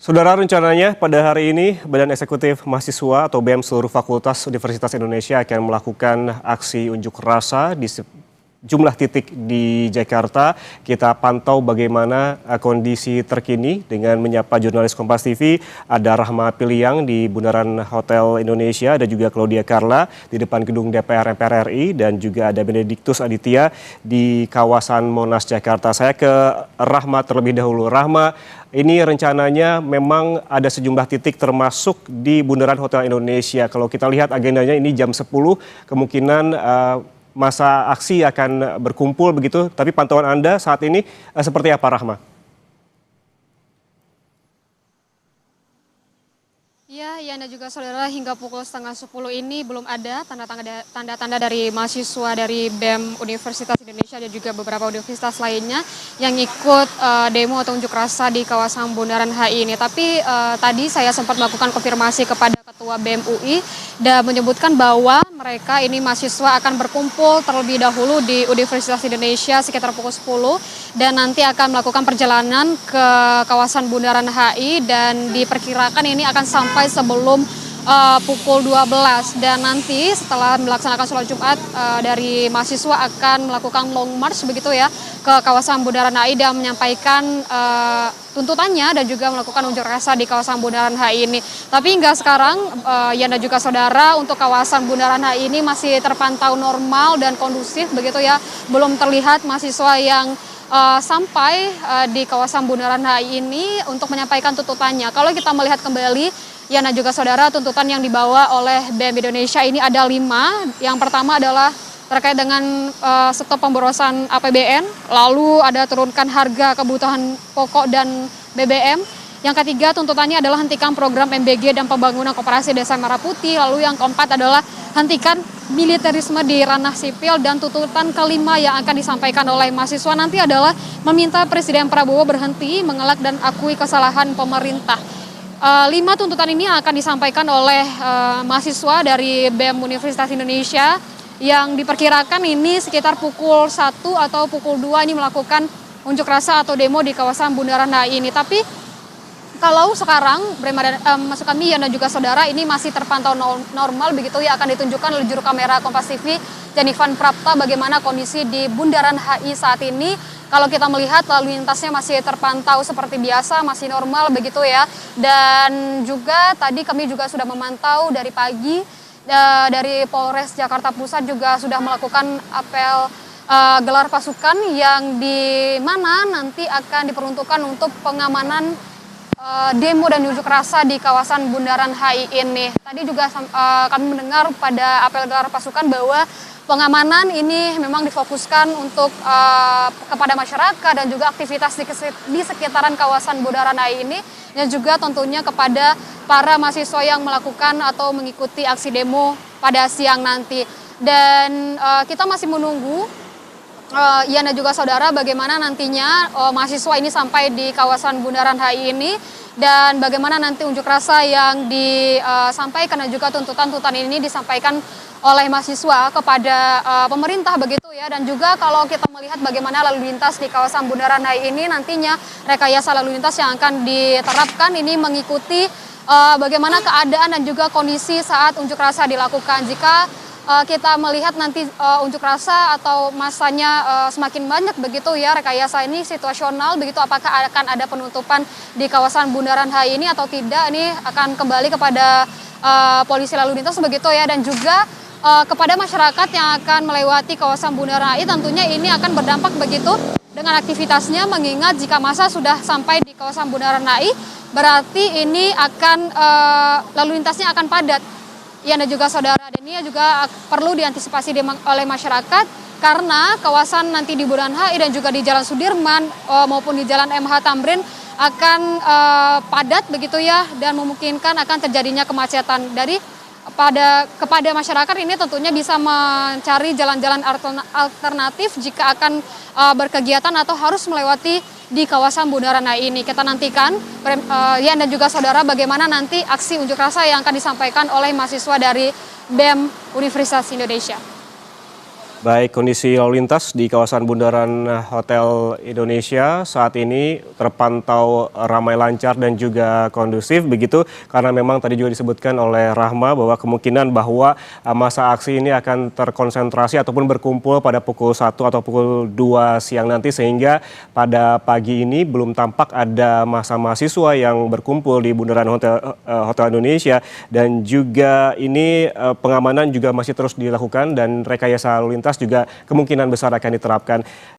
Saudara, rencananya pada hari ini Badan Eksekutif Mahasiswa atau BEM seluruh Fakultas Universitas Indonesia akan melakukan aksi unjuk rasa di sejumlah titik di Jakarta. Kita pantau bagaimana kondisi terkini dengan menyapa jurnalis Kompas TV. Ada Rahma Piliang di Bundaran Hotel Indonesia, ada juga Claudia Carla di depan gedung DPR MPR RI, dan juga ada Benediktus Aditya di kawasan Monas Jakarta. Saya ke Rahma terlebih dahulu. Rahma, ini rencananya memang ada sejumlah titik termasuk di Bundaran Hotel Indonesia. Kalau kita lihat agendanya ini jam 10, kemungkinan masa aksi akan berkumpul begitu. Tapi pantauan Anda saat ini seperti apa, Rahma? Ya, dan juga saudara, hingga pukul setengah 10 ini belum ada tanda-tanda dari mahasiswa dari BEM Universitas Indonesia dan juga beberapa universitas lainnya yang ikut demo atau unjuk rasa di kawasan Bundaran HI ini. Tapi tadi saya sempat melakukan konfirmasi kepada Ketua BEM UI dan menyebutkan bahwa mereka ini mahasiswa akan berkumpul terlebih dahulu di Universitas Indonesia sekitar pukul 10 dan nanti akan melakukan perjalanan ke kawasan Bundaran HI dan diperkirakan ini akan sampai sebelum pukul 12, dan nanti setelah melaksanakan sholat Jumat dari mahasiswa akan melakukan long march begitu ya ke kawasan Bundaran HI dan menyampaikan tuntutannya dan juga melakukan unjuk rasa di kawasan Bundaran HI ini. Tapi hingga sekarang dan juga saudara, untuk kawasan Bundaran HI ini masih terpantau normal dan kondusif begitu ya. Belum terlihat mahasiswa yang sampai di kawasan Bundaran HI ini untuk menyampaikan tuntutannya. Kalau kita melihat kembali dan juga saudara, tuntutan yang dibawa oleh BEM Indonesia ini ada 5. Yang pertama adalah terkait dengan stop pemborosan APBN, lalu ada turunkan harga kebutuhan pokok dan BBM. Yang ketiga, tuntutannya adalah hentikan program MBG dan pembangunan koperasi Desa Merah Putih. Lalu yang keempat adalah hentikan militerisme di ranah sipil, dan tuntutan kelima yang akan disampaikan oleh mahasiswa nanti adalah meminta Presiden Prabowo berhenti mengelak dan akui kesalahan pemerintah. 5 tuntutan ini akan disampaikan oleh mahasiswa dari BEM Universitas Indonesia yang diperkirakan ini sekitar pukul 1 atau pukul 2 ini melakukan unjuk rasa atau demo di kawasan Bundaran HI ini. Tapi kalau sekarang masuk kami dan juga saudara, ini masih terpantau normal begitu ya, akan ditunjukkan oleh juru kamera Kompas TV Janivan Prapta bagaimana kondisi di Bundaran HI saat ini. Kalau kita melihat lalu lintasnya masih terpantau seperti biasa, masih normal begitu ya. Dan juga tadi kami juga sudah memantau dari pagi dari Polres Jakarta Pusat juga sudah melakukan apel gelar pasukan yang di mana nanti akan diperuntukkan untuk pengamanan demo dan unjuk rasa di kawasan Bundaran HI ini. Tadi juga kami mendengar pada apel gelar pasukan bahwa pengamanan ini memang difokuskan untuk kepada masyarakat dan juga aktivitas di sekitaran kawasan Bundaran HI ini, dan juga tentunya kepada para mahasiswa yang melakukan atau mengikuti aksi demo pada siang nanti. Dan kita masih menunggu dan juga saudara bagaimana nantinya mahasiswa ini sampai di kawasan Bundaran HI ini, dan bagaimana nanti unjuk rasa yang disampaikan dan juga tuntutan-tuntutan ini disampaikan oleh mahasiswa kepada pemerintah begitu ya. Dan juga kalau kita melihat bagaimana lalu lintas di kawasan Bundaran HI ini, nantinya rekayasa lalu lintas yang akan diterapkan ini mengikuti bagaimana keadaan dan juga kondisi saat unjuk rasa dilakukan. Jika kita melihat nanti unjuk rasa atau masanya semakin banyak begitu ya, rekayasa ini situasional begitu, apakah akan ada penutupan di kawasan Bundaran HI ini atau tidak, ini akan kembali kepada polisi lalu lintas begitu ya. Dan juga kepada masyarakat yang akan melewati kawasan Bundaran HI, tentunya ini akan berdampak begitu dengan aktivitasnya, mengingat jika massa sudah sampai di kawasan Bundaran HI berarti ini akan lalu lintasnya akan padat. Ya, dan juga saudara, dan ini juga perlu diantisipasi oleh masyarakat karena kawasan nanti di Bundaran HI dan juga di Jalan Sudirman maupun di Jalan MH Tamrin akan padat begitu ya, dan memungkinkan akan terjadinya kemacetan. Kepada masyarakat ini tentunya bisa mencari jalan-jalan alternatif jika akan berkegiatan atau harus melewati di kawasan Bundaran HI ini. Kita nantikan dan juga saudara bagaimana nanti aksi unjuk rasa yang akan disampaikan oleh mahasiswa dari BEM Universitas Indonesia. Baik, kondisi lalu lintas di kawasan Bundaran Hotel Indonesia saat ini terpantau ramai lancar dan juga kondusif begitu karena memang tadi juga disebutkan oleh Rahma bahwa kemungkinan bahwa masa aksi ini akan terkonsentrasi ataupun berkumpul pada pukul 1 atau pukul 2 siang nanti sehingga pada pagi ini belum tampak ada massa mahasiswa yang berkumpul di Bundaran Hotel Indonesia dan juga ini pengamanan juga masih terus dilakukan dan rekayasa lalu lintas juga kemungkinan besar akan diterapkan.